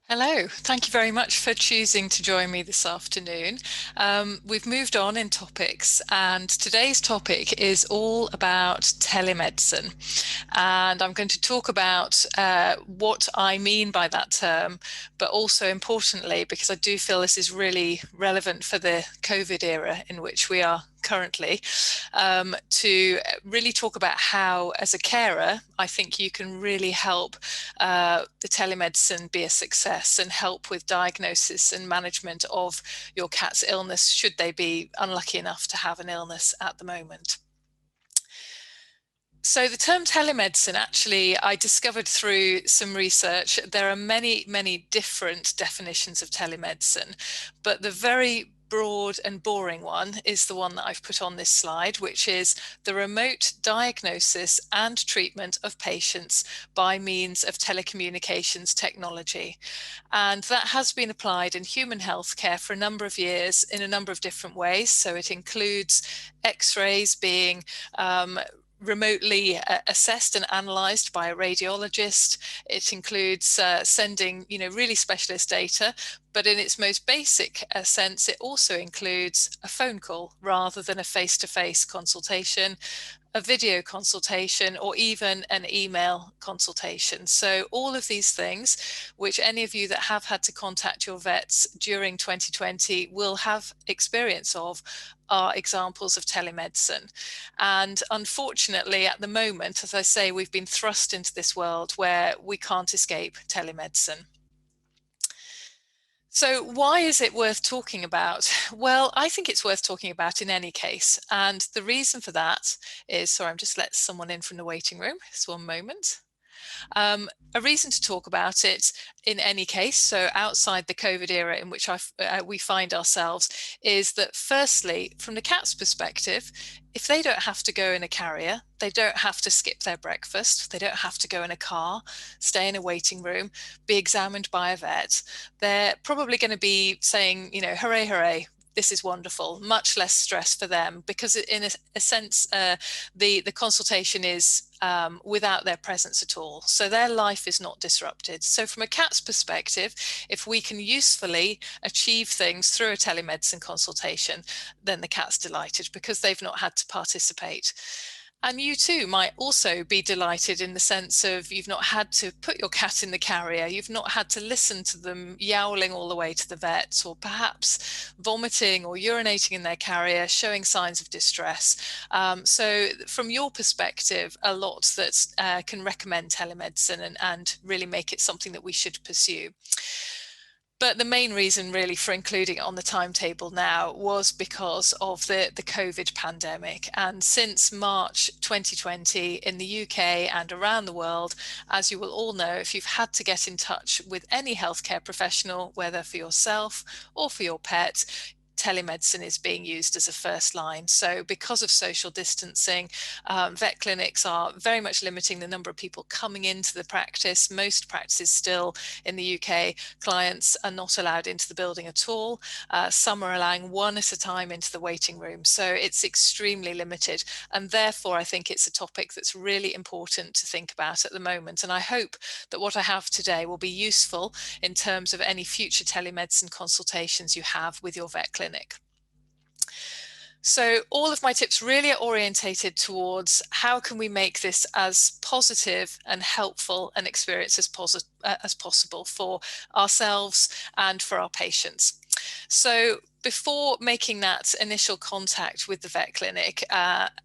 Hello, thank you very much for choosing to join me this afternoon. We've moved on in topics, and today's topic is all about telemedicine. And I'm going to talk about what I mean by that term, but also importantly, because I do feel this is really relevant for the COVID era in which we are currently, to really talk about how, as a carer, I think you can really help the telemedicine be a success and help with diagnosis and management of your cat's illness, should they be unlucky enough to have an illness at the moment. So the term telemedicine, actually, I discovered through some research. There are many, many different definitions of telemedicine, but the very broad and boring one is the one that I've put on this slide, which is the remote diagnosis and treatment of patients by means of telecommunications technology. And that has been applied in human healthcare for a number of years in a number of different ways. So it includes X-rays being remotely assessed and analysed by a radiologist. It includes sending, really specialist data, but in its most basic sense, it also includes a phone call rather than a face-to-face consultation, a video consultation, or even an email consultation. So all of these things, which any of you that have had to contact your vets during 2020 will have experience of, are examples of telemedicine. And unfortunately, at the moment, as I say, we've been thrust into this world where we can't escape telemedicine. So why is it worth talking about? Well, I think it's worth talking about in any case. And the reason for that is, sorry, I'm just let someone in from the waiting room. Just one moment. A reason to talk about it in any case, so outside the COVID era in which we find ourselves, is that firstly, from the cat's perspective, if they don't have to go in a carrier, they don't have to skip their breakfast, they don't have to go in a car, stay in a waiting room, be examined by a vet, they're probably going to be saying, hooray, hooray, this is wonderful, much less stress for them, because in a sense, the consultation is without their presence at all. So their life is not disrupted. So from a cat's perspective, if we can usefully achieve things through a telemedicine consultation, then the cat's delighted because they've not had to participate. And you too might also be delighted in the sense of you've not had to put your cat in the carrier, you've not had to listen to them yowling all the way to the vet, or perhaps vomiting or urinating in their carrier, showing signs of distress. So from your perspective, a lot that can recommend telemedicine and really make it something that we should pursue. But the main reason really for including it on the timetable now was because of the COVID pandemic. And since March 2020 in the UK and around the world, as you will all know, if you've had to get in touch with any healthcare professional, whether for yourself or for your pet, telemedicine is being used as a first line. So because of social distancing, vet clinics are very much limiting the number of people coming into the practice. Most practices still in the UK, clients are not allowed into the building at all. Some are allowing one at a time into the waiting room. So it's extremely limited. And therefore, I think it's a topic that's really important to think about at the moment. And I hope that what I have today will be useful in terms of any future telemedicine consultations you have with your vet clinic. So all of my tips really are orientated towards how can we make this as positive and helpful an experience as possible for ourselves and for our patients. So before making that initial contact with the vet clinic,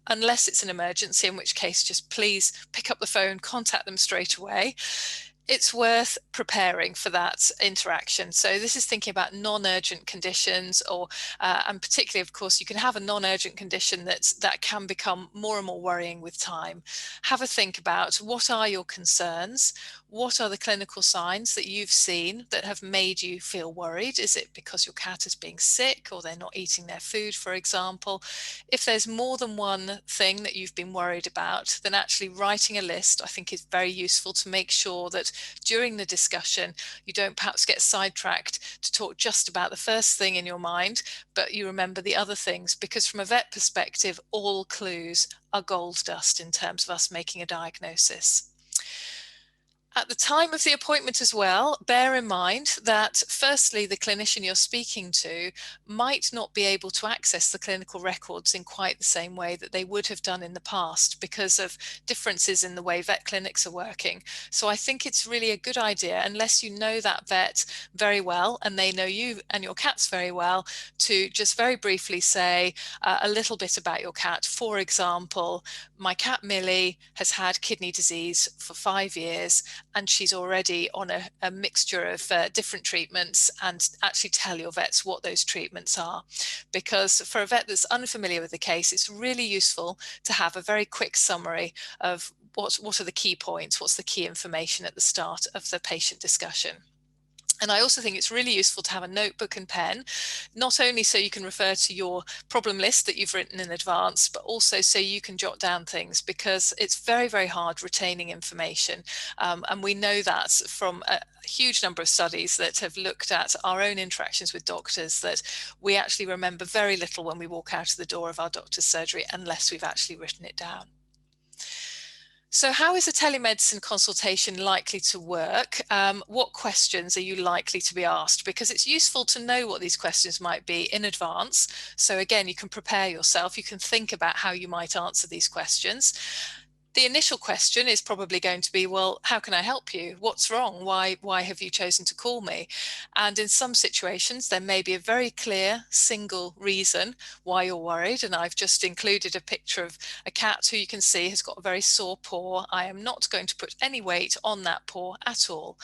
unless it's an emergency, in which case just please pick up the phone, contact them straight away. It's worth preparing for that interaction. So this is thinking about non-urgent conditions, or and particularly, of course, you can have a non-urgent condition that can become more and more worrying with time. Have a think about what are your concerns, what are the clinical signs that you've seen that have made you feel worried. Is it because your cat is being sick or they're not eating their food, for example? If there's more than one thing that you've been worried about, then actually writing a list, I think, is very useful to make sure that during the discussion, you don't perhaps get sidetracked to talk just about the first thing in your mind, but you remember the other things, because from a vet perspective, all clues are gold dust in terms of us making a diagnosis. At the time of the appointment as well, bear in mind that firstly, the clinician you're speaking to might not be able to access the clinical records in quite the same way that they would have done in the past because of differences in the way vet clinics are working. So I think it's really a good idea, unless you know that vet very well and they know you and your cats very well, to just very briefly say a little bit about your cat. For example, my cat Millie has had kidney disease for 5 years and she's already on a mixture of different treatments, and actually tell your vets what those treatments are. Because for a vet that's unfamiliar with the case, it's really useful to have a very quick summary of what are the key points, what's the key information at the start of the patient discussion. And I also think it's really useful to have a notebook and pen, not only so you can refer to your problem list that you've written in advance, but also so you can jot down things, because it's very, very hard retaining information. And we know that from a huge number of studies that have looked at our own interactions with doctors, that we actually remember very little when we walk out of the door of our doctor's surgery unless we've actually written it down. So how is a telemedicine consultation likely to work? What questions are you likely to be asked? Because it's useful to know what these questions might be in advance. So again, you can prepare yourself, you can think about how you might answer these questions. The initial question is probably going to be, well, how can I help you? What's wrong? Why have you chosen to call me? And in some situations, there may be a very clear single reason why you're worried. And I've just included a picture of a cat who you can see has got a very sore paw. I am not going to put any weight on that paw at all.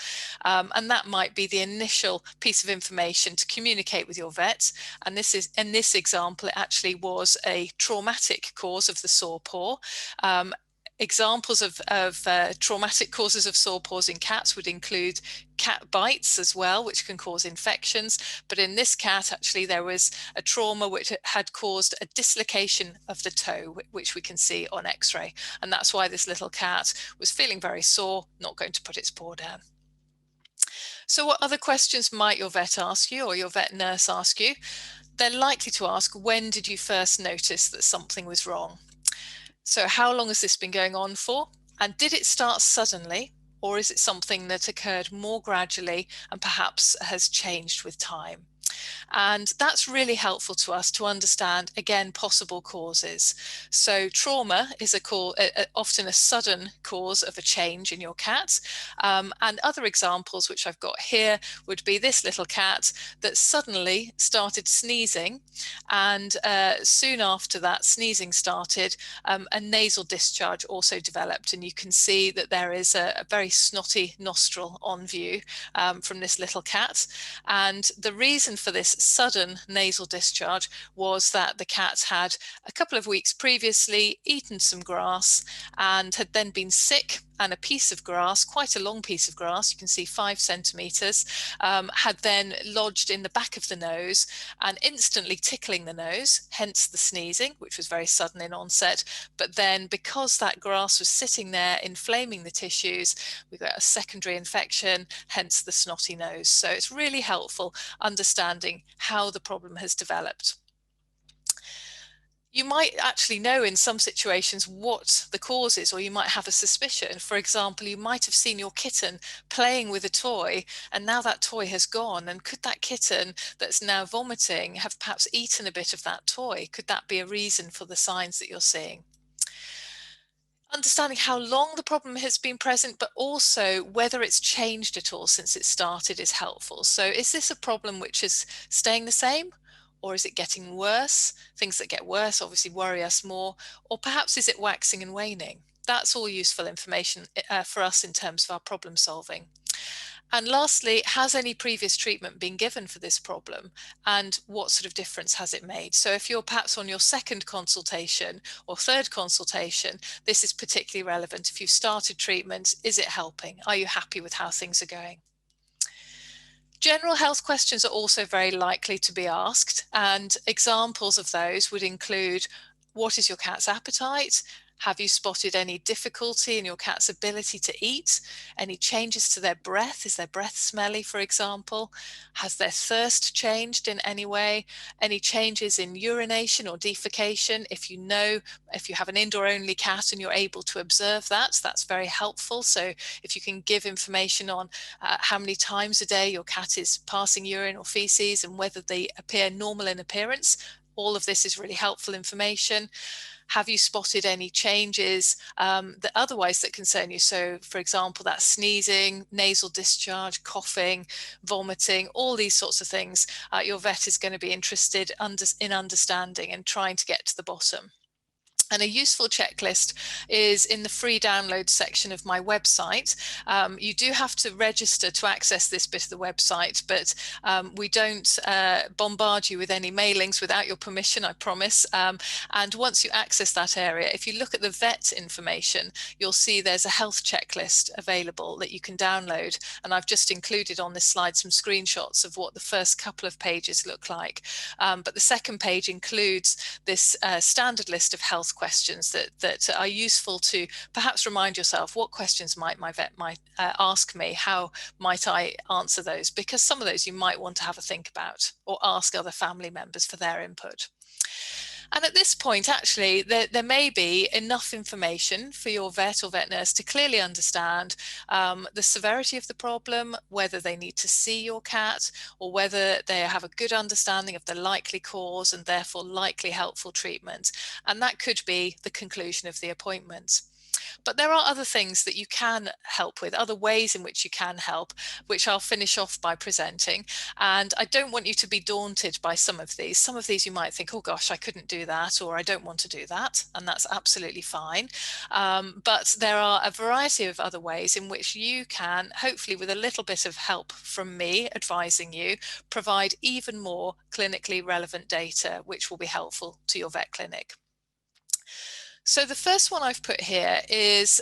And that might be the initial piece of information to communicate with your vet. And this is, in this example, it actually was a traumatic cause of the sore paw. Examples of traumatic causes of sore paws in cats would include cat bites as well, which can cause infections. But in this cat, actually, there was a trauma which had caused a dislocation of the toe, which we can see on X-ray. And that's why this little cat was feeling very sore, not going to put its paw down. So what other questions might your vet ask you, or your vet nurse ask you? They're likely to ask, when did you first notice that something was wrong? So how long has this been going on for? And did it start suddenly, or is it something that occurred more gradually and perhaps has changed with time? And that's really helpful to us to understand, again, possible causes. So trauma is often a sudden cause of a change in your cat. And other examples, which I've got here, would be this little cat that suddenly started sneezing. And soon after that sneezing started, a nasal discharge also developed. And you can see that there is a very snotty nostril on view from this little cat. And the reason for this sudden nasal discharge was that the cat had a couple of weeks previously eaten some grass and had then been sick, and a piece of grass, quite a long piece of grass, you can see 5 centimeters, had then lodged in the back of the nose and instantly tickling the nose, hence the sneezing, which was very sudden in onset. But then because that grass was sitting there inflaming the tissues, we got a secondary infection, hence the snotty nose. So it's really helpful understanding how the problem has developed. You might actually know in some situations what the cause is, or you might have a suspicion. For example, you might have seen your kitten playing with a toy, and now that toy has gone. And could that kitten that's now vomiting have perhaps eaten a bit of that toy? Could that be a reason for the signs that you're seeing? Understanding how long the problem has been present, but also whether it's changed at all since it started, is helpful. So is this a problem which is staying the same, or is it getting worse? Things that get worse obviously worry us more. Or perhaps is it waxing and waning? That's all useful information for us in terms of our problem solving. And lastly, has any previous treatment been given for this problem, and what sort of difference has it made? So if you're perhaps on your second consultation or third consultation, this is particularly relevant. If you've started treatment, is it helping? Are you happy with how things are going? General health questions are also very likely to be asked, and examples of those would include, What is your cat's appetite? Have you spotted any difficulty in your cat's ability to eat? Any changes to their breath? Is their breath smelly, for example? Has their thirst changed in any way? Any changes in urination or defecation? If you have an indoor-only cat and you're able to observe that, that's very helpful. So if you can give information on how many times a day your cat is passing urine or feces and whether they appear normal in appearance, all of this is really helpful information. Have you spotted any changes that otherwise that concern you? So, for example, that sneezing, nasal discharge, coughing, vomiting, all these sorts of things, your vet is going to be interested in understanding and trying to get to the bottom. And a useful checklist is in the free download section of my website. You do have to register to access this bit of the website, but we don't bombard you with any mailings without your permission, I promise. And once you access that area, if you look at the vet information, you'll see there's a health checklist available that you can download. And I've just included on this slide some screenshots of what the first couple of pages look like. But the second page includes this standard list of health questions that are useful to perhaps remind yourself, what questions might my vet ask me? How might I answer those? Because some of those you might want to have a think about or ask other family members for their input. And at this point, actually, there may be enough information for your vet or vet nurse to clearly understand the severity of the problem, whether they need to see your cat, or whether they have a good understanding of the likely cause and therefore likely helpful treatment. And that could be the conclusion of the appointment. But there are other things that you can help with, other ways in which you can help, which I'll finish off by presenting. And I don't want you to be daunted by some of these. Some of these you might think, oh gosh, I couldn't do that, or I don't want to do that. And that's absolutely fine. But there are a variety of other ways in which you can, hopefully with a little bit of help from me advising you, provide even more clinically relevant data, which will be helpful to your vet clinic. So the first one I've put here is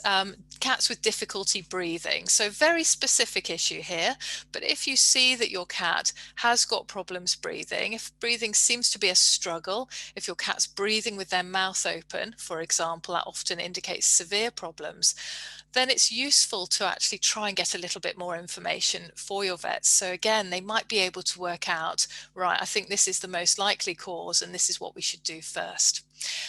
cats with difficulty breathing. So very specific issue here, but if you see that your cat has got problems breathing, if breathing seems to be a struggle, if your cat's breathing with their mouth open, for example, that often indicates severe problems, then it's useful to actually try and get a little bit more information for your vets. So again, they might be able to work out, right, I think this is the most likely cause and this is what we should do first.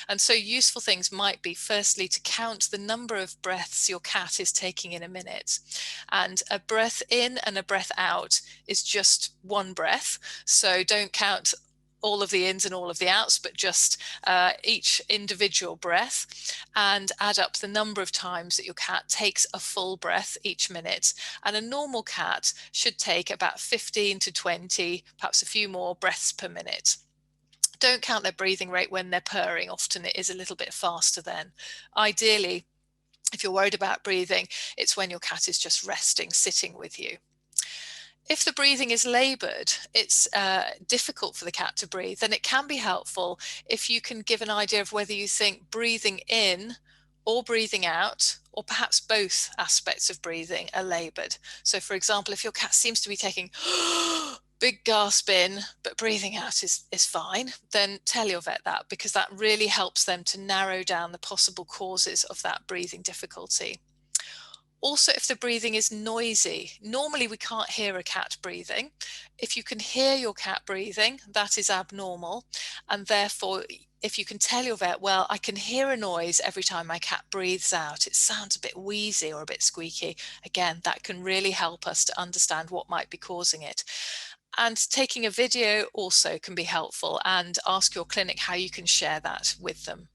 And so useful things might be, firstly, to count the number of breaths your cat is taking in a minute. And a breath in and a breath out is just one breath. So don't count all of the ins and all of the outs, but just each individual breath, and add up the number of times that your cat takes a full breath each minute. And a normal cat should take about 15 to 20, perhaps a few more breaths per minute. Don't count their breathing rate when they're purring. Often it is a little bit faster then. Ideally, if you're worried about breathing, it's when your cat is just resting, sitting with you. If the breathing is laboured, it's difficult for the cat to breathe, then it can be helpful if you can give an idea of whether you think breathing in or breathing out, or perhaps both aspects of breathing, are laboured. So for example, if your cat seems to be taking big gasp in, but breathing out is fine, then tell your vet that, because that really helps them to narrow down the possible causes of that breathing difficulty. Also, if the breathing is noisy, normally we can't hear a cat breathing. If you can hear your cat breathing, that is abnormal. And therefore, if you can tell your vet, well, I can hear a noise every time my cat breathes out, it sounds a bit wheezy or a bit squeaky, again, that can really help us to understand what might be causing it. And taking a video also can be helpful, and ask your clinic how you can share that with them.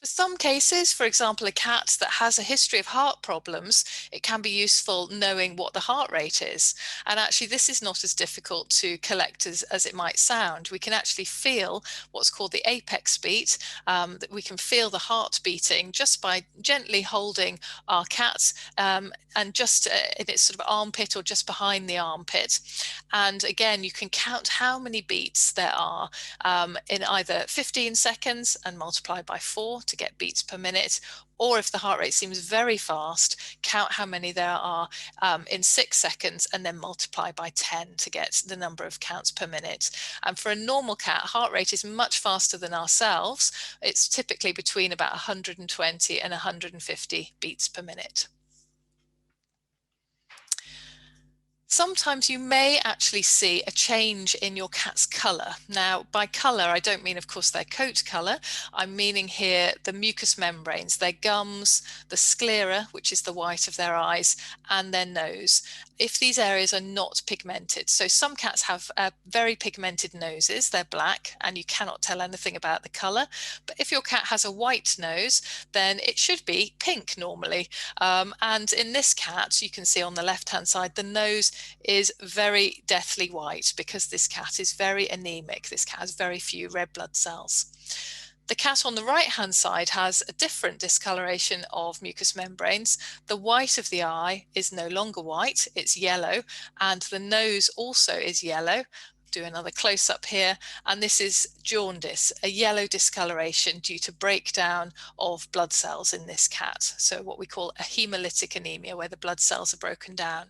For some cases, for example, a cat that has a history of heart problems, it can be useful knowing what the heart rate is. And actually, this is not as difficult to collect as it might sound. We can actually feel what's called the apex beat, that we can feel the heart beating just by gently holding our cat and just in its sort of armpit or just behind the armpit. And again, you can count how many beats there are in either 15 seconds and multiply by 4 to get beats per minute. Or if the heart rate seems very fast, count how many there are in 6 seconds and then multiply by 10 to get the number of counts per minute. And for a normal cat, heart rate is much faster than ourselves. It's typically between about 120 and 150 beats per minute. Sometimes you may actually see a change in your cat's colour. Now, by colour, I don't mean, of course, their coat colour. I'm meaning here the mucous membranes, their gums, the sclera, which is the white of their eyes, and their nose. If these areas are not pigmented, so some cats have very pigmented noses, they're black, and you cannot tell anything about the colour. But if your cat has a white nose, then it should be pink normally. And in this cat, you can see on the left-hand side, the nose is very deathly white because this cat is very anemic. This cat has very few red blood cells. The cat on the right-hand side has a different discoloration of mucous membranes. The white of the eye is no longer white, it's yellow, and the nose also is yellow. Do another close-up here, and this is jaundice, a yellow discoloration due to breakdown of blood cells in this cat. So what we call a hemolytic anemia, where the blood cells are broken down.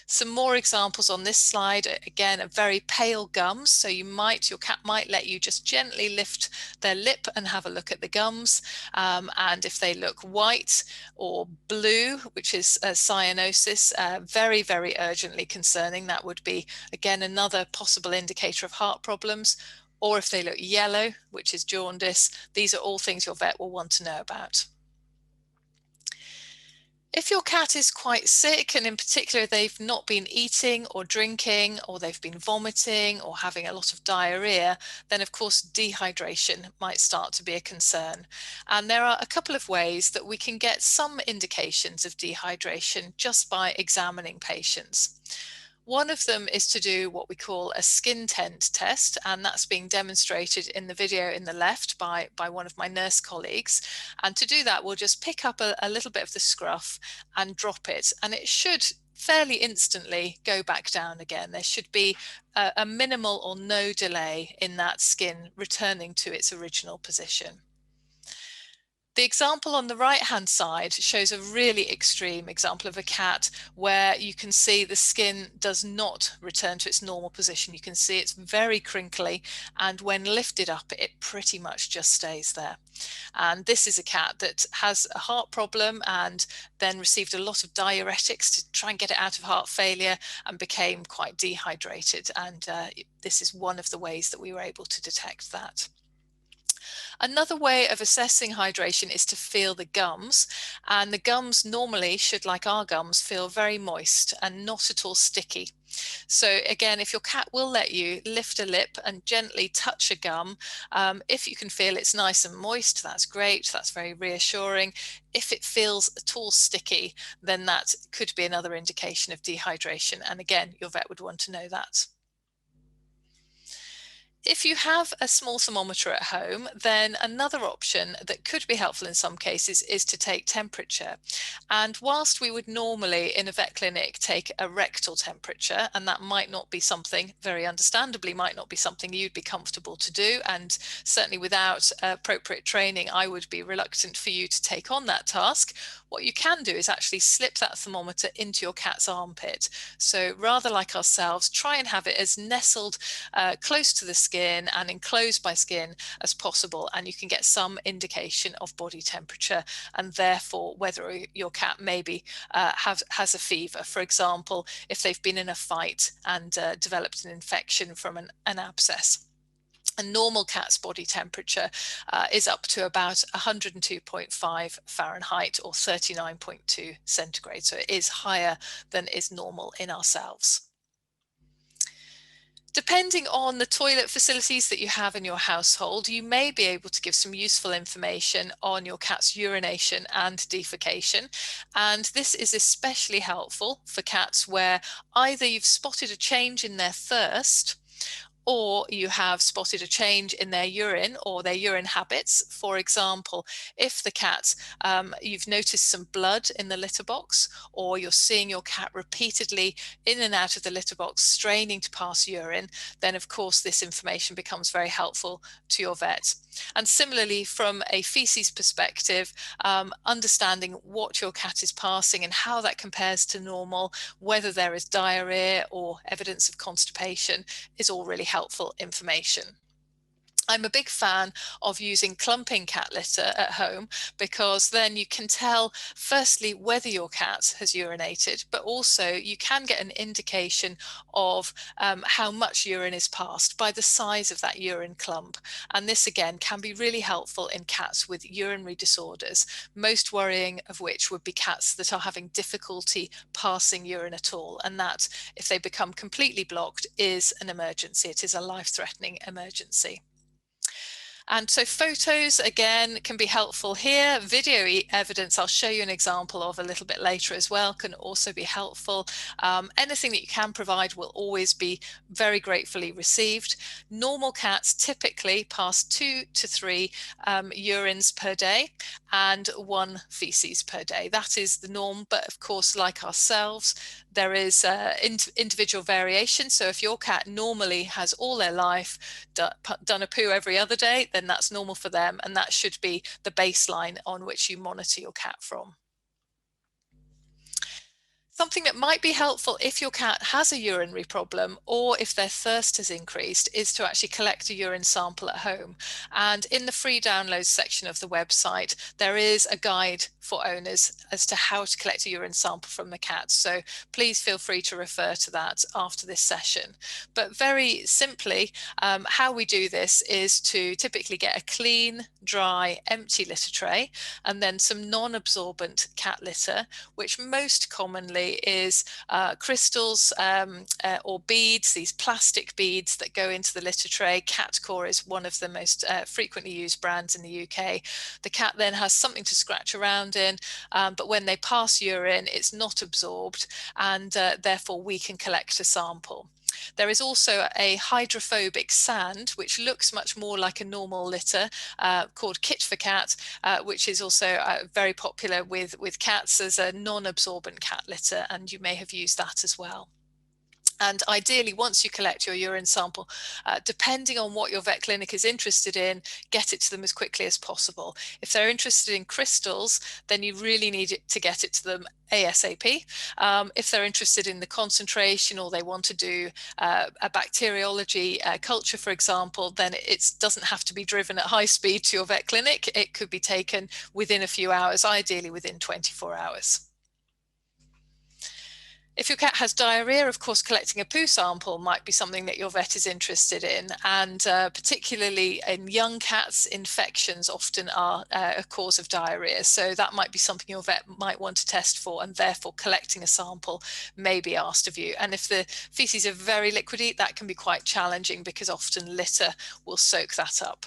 Some more examples on this slide. Again, a very pale gums. So your cat might let you just gently lift their lip and have a look at the gums. And if they look white or blue, which is cyanosis, very, very urgently concerning. That would be, again, another possible indicator of heart problems. Or if they look yellow, which is jaundice, these are all things your vet will want to know about. If your cat is quite sick, and in particular they've not been eating or drinking, or they've been vomiting or having a lot of diarrhea, then of course dehydration might start to be a concern. And there are a couple of ways that we can get some indications of dehydration just by examining patients. One of them is to do what we call a skin tent test, and that's being demonstrated in the video in the left by one of my nurse colleagues. And to do that, we'll just pick up a little bit of the scruff and drop it, and it should fairly instantly go back down again. There should be a minimal or no delay in that skin returning to its original position. The example on the right-hand side shows a really extreme example of a cat where you can see the skin does not return to its normal position. You can see it's very crinkly, and when lifted up, it pretty much just stays there. And this is a cat that has a heart problem and then received a lot of diuretics to try and get it out of heart failure and became quite dehydrated. And this is one of the ways that we were able to detect that. Another way of assessing hydration is to feel the gums, and the gums normally should, like our gums, feel very moist and not at all sticky. So again, if your cat will let you lift a lip and gently touch a gum, if you can feel it's nice and moist, that's great, that's very reassuring. If it feels at all sticky, then that could be another indication of dehydration, and again, your vet would want to know that. If you have a small thermometer at home, then another option that could be helpful in some cases is to take temperature. And whilst we would normally in a vet clinic take a rectal temperature, and that might not be something, very understandably, might not be something you'd be comfortable to do, and certainly without appropriate training, I would be reluctant for you to take on that task. What you can do is actually slip that thermometer into your cat's armpit. So rather like ourselves, try and have it as nestled close to the skin and enclosed by skin as possible, and you can get some indication of body temperature and therefore whether your cat maybe has a fever. For example, if they've been in a fight and developed an infection from an abscess. A normal cat's body temperature is up to about 102.5 Fahrenheit or 39.2 centigrade. So it is higher than is normal in ourselves. Depending on the toilet facilities that you have in your household, you may be able to give some useful information on your cat's urination and defecation. And this is especially helpful for cats where either you've spotted a change in their thirst, or you have spotted a change in their urine or their urine habits. For example, if the cat, you've noticed some blood in the litter box, or you're seeing your cat repeatedly in and out of the litter box straining to pass urine, then of course this information becomes very helpful to your vet. And similarly, from a feces perspective, understanding what your cat is passing and how that compares to normal, whether there is diarrhea or evidence of constipation, is all really helpful information. I'm a big fan of using clumping cat litter at home, because then you can tell, firstly, whether your cat has urinated, but also you can get an indication of how much urine is passed by the size of that urine clump. And this again can be really helpful in cats with urinary disorders, most worrying of which would be cats that are having difficulty passing urine at all. And that, if they become completely blocked, is an emergency. It is a life-threatening emergency. And so photos, again, can be helpful here. Video evidence, I'll show you an example of a little bit later as well, can also be helpful. Anything that you can provide will always be very gratefully received. Normal cats typically pass 2 to 3 urines per day and 1 feces per day. That is the norm, but of course, like ourselves, there is individual variation. So if your cat normally has all their life done a poo every other day, then that's normal for them, and that should be the baseline on which you monitor your cat from. Something that might be helpful if your cat has a urinary problem, or if their thirst has increased, is to actually collect a urine sample at home. And in the free downloads section of the website, there is a guide for owners as to how to collect a urine sample from the cat. So please feel free to refer to that after this session. But very simply, how we do this is to typically get a clean, dry, empty litter tray, and then some non-absorbent cat litter, which most commonly is crystals or beads, these plastic beads that go into the litter tray. Catcore is one of the most frequently used brands in the UK. The cat then has something to scratch around in, but when they pass urine, it's not absorbed, and therefore we can collect a sample. There is also a hydrophobic sand, which looks much more like a normal litter, called Kit for Cat, which is also very popular with cats as a non-absorbent cat litter, and you may have used that as well. And ideally, once you collect your urine sample, depending on what your vet clinic is interested in, get it to them as quickly as possible. If they're interested in crystals, then you really need to get it to them ASAP. If they're interested in the concentration, or they want to do a bacteriology culture, for example, then it doesn't have to be driven at high speed to your vet clinic. It could be taken within a few hours, ideally within 24 hours. If your cat has diarrhea, of course, collecting a poo sample might be something that your vet is interested in. And particularly in young cats, infections often are a cause of diarrhea. So that might be something your vet might want to test for, and therefore collecting a sample may be asked of you. And if the feces are very liquidy, that can be quite challenging, because often litter will soak that up.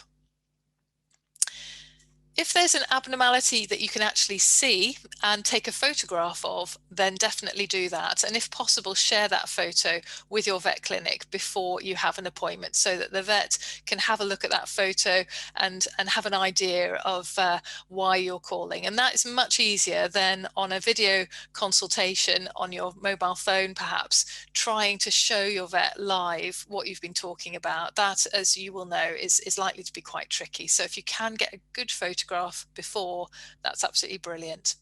If there's an abnormality that you can actually see and take a photograph of, then definitely do that. And if possible, share that photo with your vet clinic before you have an appointment, so that the vet can have a look at that photo and have an idea of why you're calling. And that is much easier than on a video consultation on your mobile phone, perhaps trying to show your vet live what you've been talking about. That, as you will know, is likely to be quite tricky. So if you can get a good photograph before, that's absolutely brilliant.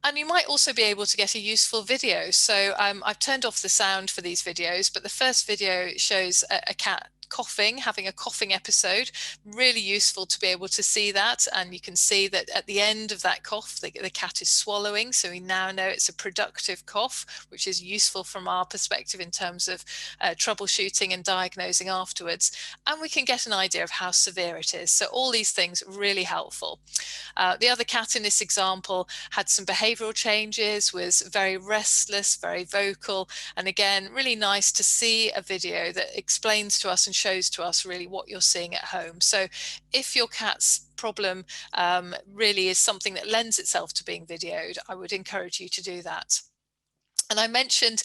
And you might also be able to get a useful video. So I've turned off the sound for these videos, but the first video shows a cat coughing, having a coughing episode. Really useful to be able to see that. And you can see that at the end of that cough, the cat is swallowing. So we now know it's a productive cough, which is useful from our perspective in terms of troubleshooting and diagnosing afterwards. And we can get an idea of how severe it is. So all these things really helpful. The other cat in this example had some behavioral changes, was very restless, very vocal, and again, really nice to see a video that explains to us and shows to us really what you're seeing at home. So if your cat's problem really is something that lends itself to being videoed, I would encourage you to do that. And I mentioned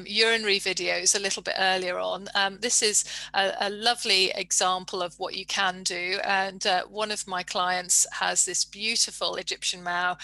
urinary videos a little bit earlier on. This is a lovely example of what you can do. And one of my clients has this beautiful Egyptian Mau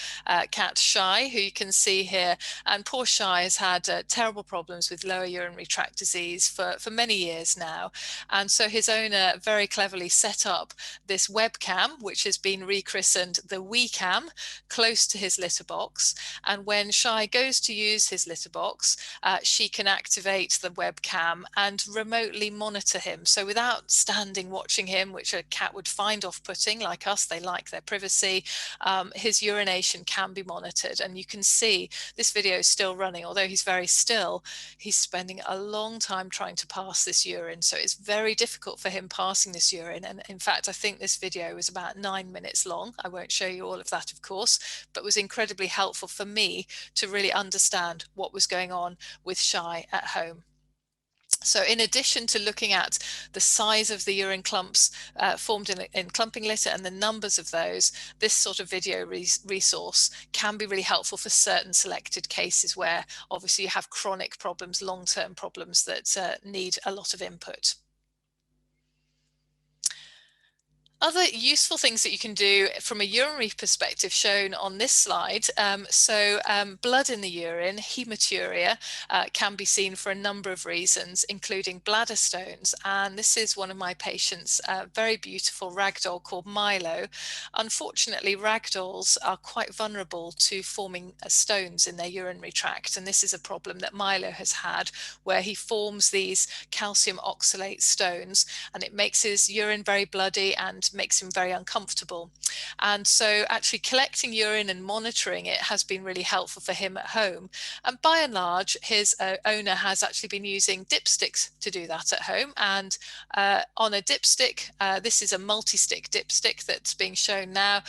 cat, Shy, who you can see here. And poor Shy has had terrible problems with lower urinary tract disease for many years now. And so his owner very cleverly set up this webcam, which has been rechristened the WeCam, close to his litter box. And when Shy goes to use his litter box, she can activate the webcam and remotely monitor him. So without standing watching him, which a cat would find off-putting, like us, they like their privacy, his urination can be monitored. And you can see this video is still running, although he's very still, he's spending a long time trying to pass this urine. So it's very difficult for him passing this urine. And in fact, I think this video was about 9 minutes long. I won't show you all of that, of course, but was incredibly helpful for me to really understand what was going on with Shy at home. So in addition to looking at the size of the urine clumps formed in clumping litter and the numbers of those, this sort of video resource can be really helpful for certain selected cases where obviously you have chronic problems, long-term problems that need a lot of input. Other useful things that you can do from a urinary perspective shown on this slide. Blood in the urine, hematuria, can be seen for a number of reasons, including bladder stones. And this is one of my patients, a very beautiful ragdoll called Milo. Unfortunately, ragdolls are quite vulnerable to forming stones in their urinary tract. And this is a problem that Milo has had, where he forms these calcium oxalate stones, and it makes his urine very bloody and makes him very uncomfortable. And so actually collecting urine and monitoring it has been really helpful for him at home. And by and large, his owner has actually been using dipsticks to do that at home. And on a dipstick, this is a multi-stick dipstick that's being shown now.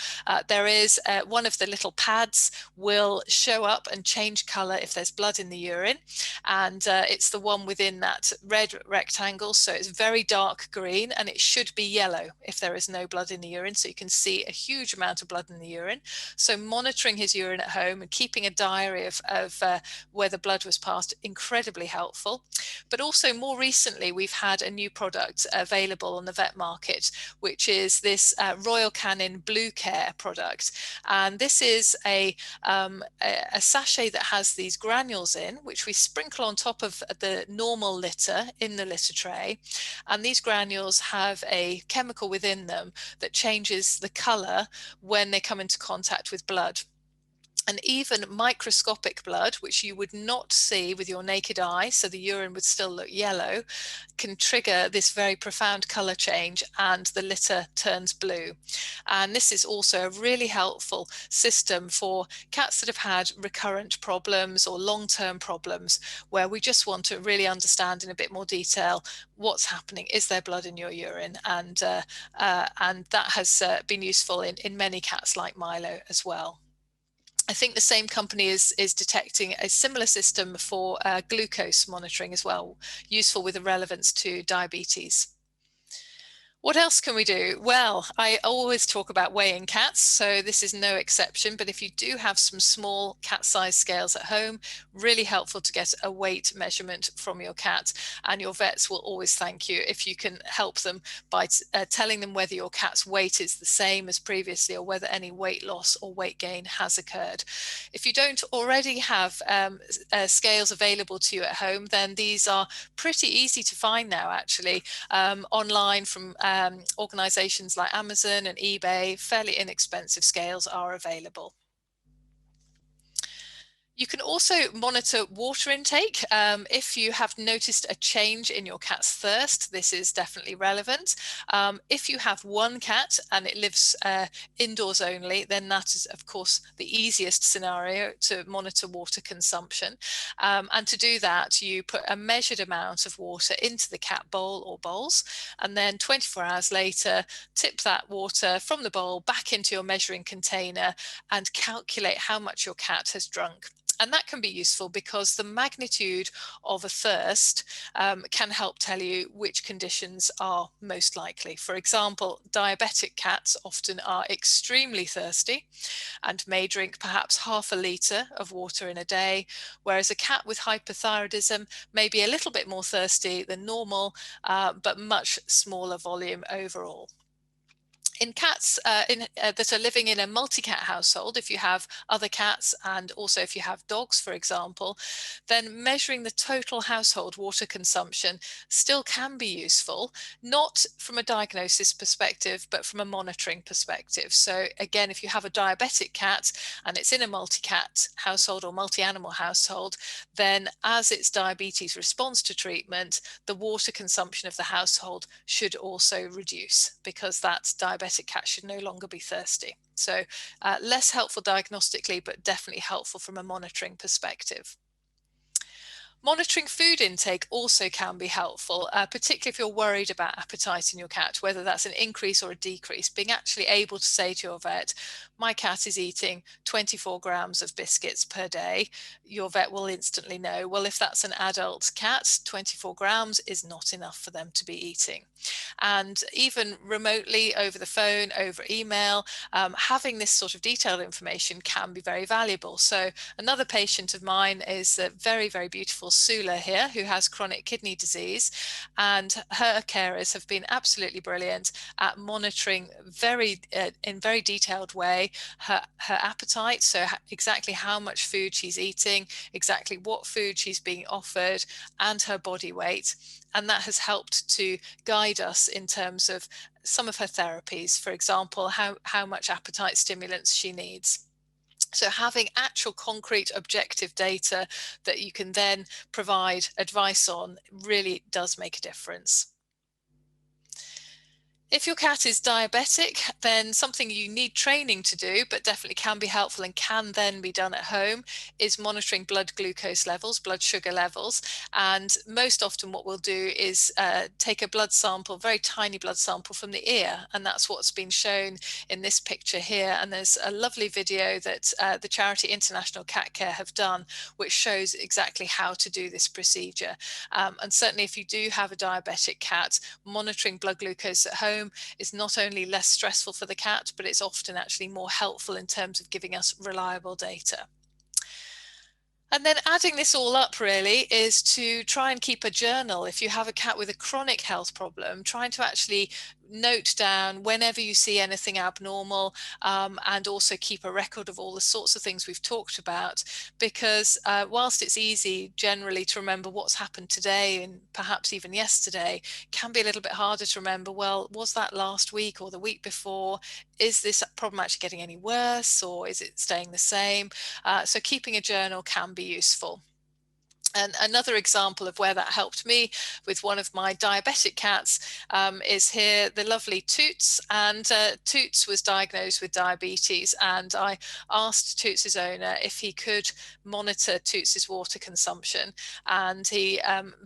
There is one of the little pads will show up and change color if there's blood in the urine. And it's the one within that red rectangle. So it's very dark green, and it should be yellow if there is no blood in the urine. So you can see a huge amount of blood in the urine. So monitoring his urine at home and keeping a diary of where the blood was passed, incredibly helpful. But also more recently, we've had a new product available on the vet market, which is this Royal Canin Blue Care product. And this is a sachet that has these granules in, which we sprinkle on top of the normal litter in the litter tray. And these granules have a chemical within them that changes the color when they come into contact with blood. And even microscopic blood, which you would not see with your naked eye, so the urine would still look yellow, can trigger this very profound color change, and the litter turns blue. And this is also a really helpful system for cats that have had recurrent problems or long-term problems, where we just want to really understand in a bit more detail what's happening. Is there blood in your urine? And that has been useful in many cats like Milo as well. I think the same company is detecting a similar system for glucose monitoring as well, useful with a relevance to diabetes. What else can we do? Well, I always talk about weighing cats, so this is no exception. But if you do have some small cat-sized scales at home, really helpful to get a weight measurement from your cat. And your vets will always thank you if you can help them by telling them whether your cat's weight is the same as previously or whether any weight loss or weight gain has occurred. If you don't already have scales available to you at home, then these are pretty easy to find now, actually, online from organizations like Amazon and eBay. Fairly inexpensive scales are available. You can also monitor water intake. If you have noticed a change in your cat's thirst, this is definitely relevant. If you have one cat and it lives indoors only, then that is, of course, the easiest scenario to monitor water consumption. And to do that, you put a measured amount of water into the cat bowl or bowls, and then 24 hours later, tip that water from the bowl back into your measuring container and calculate how much your cat has drunk. And that can be useful because the magnitude of a thirst can help tell you which conditions are most likely. For example, diabetic cats often are extremely thirsty and may drink perhaps half a litre of water in a day, whereas a cat with hypothyroidism may be a little bit more thirsty than normal, but much smaller volume overall. In cats that are living in a multi-cat household, if you have other cats and also if you have dogs, for example, then measuring the total household water consumption still can be useful, not from a diagnosis perspective, but from a monitoring perspective. So again, if you have a diabetic cat and it's in a multi-cat household or multi-animal household, then as its diabetes responds to treatment, the water consumption of the household should also reduce because that diabetic cat should no longer be thirsty. So less helpful diagnostically, but definitely helpful from a monitoring perspective. Monitoring food intake also can be helpful, particularly if you're worried about appetite in your cat, whether that's an increase or a decrease. Being actually able to say to your vet, my cat is eating 24 grams of biscuits per day, your vet will instantly know, well, if that's an adult cat, 24 grams is not enough for them to be eating. And even remotely over the phone, over email, having this sort of detailed information can be very valuable. So another patient of mine is a very, very beautiful Sula here who has chronic kidney disease, and her carers have been absolutely brilliant at monitoring in very detailed way her appetite, so exactly how much food she's eating, exactly what food she's being offered, and her body weight. And that has helped to guide us in terms of some of her therapies, for example, how much appetite stimulants she needs. So having actual concrete objective data that you can then provide advice on really does make a difference. If your cat is diabetic, then something you need training to do, but definitely can be helpful and can then be done at home, is monitoring blood glucose levels, blood sugar levels. And most often what we'll do is take a blood sample, very tiny blood sample from the ear. And that's what's been shown in this picture here. And there's a lovely video that the charity International Cat Care have done, which shows exactly how to do this procedure. And certainly if you do have a diabetic cat, monitoring blood glucose at home is not only less stressful for the cat, but it's often actually more helpful in terms of giving us reliable data. And then adding this all up really is to try and keep a journal. If you have a cat with a chronic health problem, trying to actually note down whenever you see anything abnormal, and also keep a record of all the sorts of things we've talked about, because whilst it's easy generally to remember what's happened today and perhaps even yesterday, can be a little bit harder to remember, well, was that last week or the week before? Is this problem actually getting any worse, or is it staying the same? So keeping a journal can be useful. And another example of where that helped me with one of my diabetic cats is here, the lovely Toots. And Toots was diagnosed with diabetes, and I asked Toots's owner if he could monitor Toots's water consumption, and he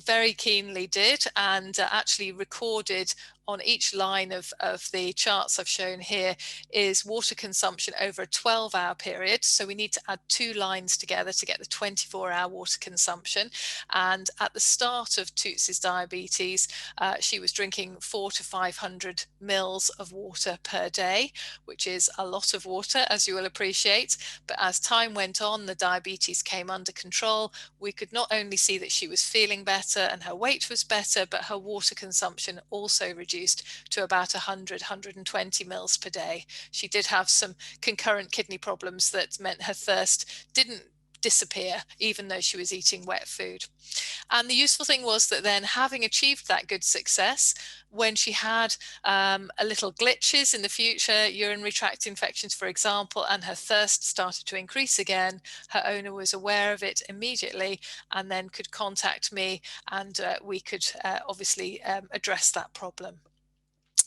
very keenly did, and actually recorded on each line of the charts I've shown here is water consumption over a 12-hour period. So we need to add 2 lines together to get the 24-hour water consumption. And at the start of Toots's diabetes, she was drinking 400 to 500 mils of water per day, which is a lot of water, as you will appreciate. But as time went on, the diabetes came under control. We could not only see that she was feeling better and her weight was better, but her water consumption also reduced to about 100, 120 mils per day. She did have some concurrent kidney problems that meant her thirst didn't disappear, even though she was eating wet food. And the useful thing was that then, having achieved that good success, when she had a little glitches in the future, urinary tract infections, for example, and her thirst started to increase again, her owner was aware of it immediately and then could contact me, and we could obviously address that problem.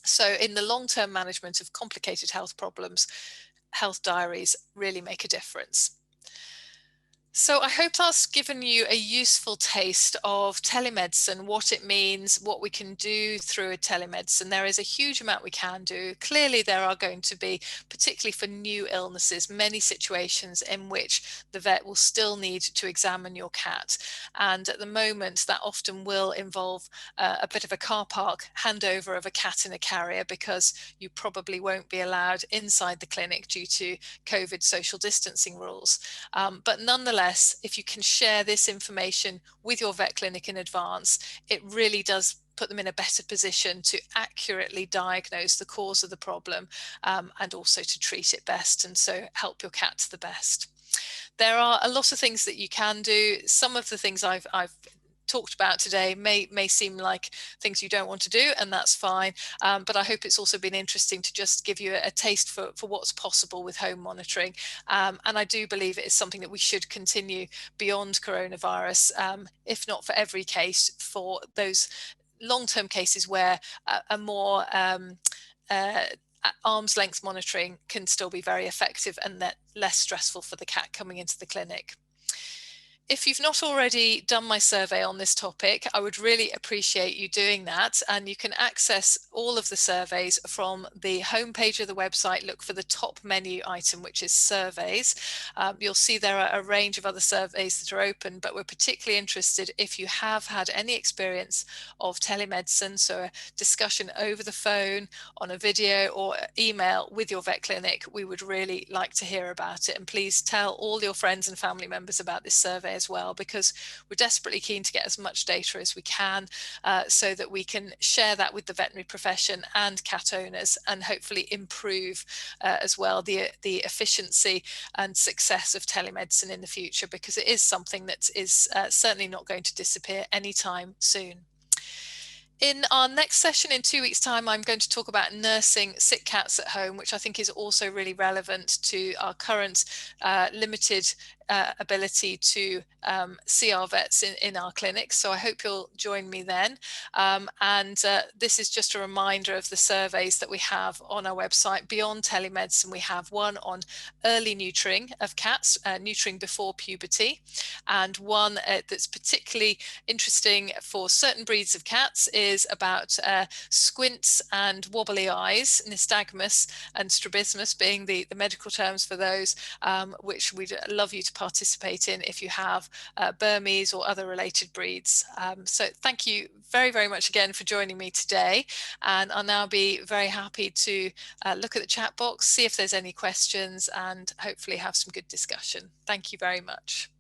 So in the long-term management of complicated health problems, health diaries really make a difference. So I hope that's given you a useful taste of telemedicine, what it means, what we can do through a telemedicine. There is a huge amount we can do. Clearly, there are going to be, particularly for new illnesses, many situations in which the vet will still need to examine your cat. And at the moment, that often will involve a bit of a car park handover of a cat in a carrier, because you probably won't be allowed inside the clinic due to COVID social distancing rules. But nonetheless, if you can share this information with your vet clinic in advance, it really does put them in a better position to accurately diagnose the cause of the problem, and also to treat it best, and so help your cat the best. There are a lot of things that you can do. Some of the things I've talked about today may seem like things you don't want to do, and that's fine. But I hope it's also been interesting to just give you a taste for what's possible with home monitoring. And I do believe it is something that we should continue beyond coronavirus, if not for every case, for those long-term cases where a more uh, arm's length monitoring can still be very effective and that less stressful for the cat coming into the clinic. If you've not already done my survey on this topic, I would really appreciate you doing that. And you can access all of the surveys from the homepage of the website. Look for the top menu item, which is surveys. You'll see there are a range of other surveys that are open, but we're particularly interested if you have had any experience of telemedicine, so a discussion over the phone, on a video or email with your vet clinic. We would really like to hear about it. And please tell all your friends and family members about this survey as well, because we're desperately keen to get as much data as we can, so that we can share that with the veterinary profession and cat owners, and hopefully improve as well the efficiency and success of telemedicine in the future, because it is something that is certainly not going to disappear anytime soon. In our next session in 2 weeks' time, I'm going to talk about nursing sick cats at home, which I think is also really relevant to our current limited ability to see our vets in our clinics. So I hope you'll join me then. And this is just a reminder of the surveys that we have on our website. Beyond telemedicine, we have one on early neutering of cats, neutering before puberty, and one that's particularly interesting for certain breeds of cats is about squints and wobbly eyes, nystagmus and strabismus being the medical terms for those, which we'd love you to participate in if you have Burmese or other related breeds. So thank you very, very much again for joining me today. And I'll now be very happy to look at the chat box, see if there's any questions, and hopefully have some good discussion. Thank you very much.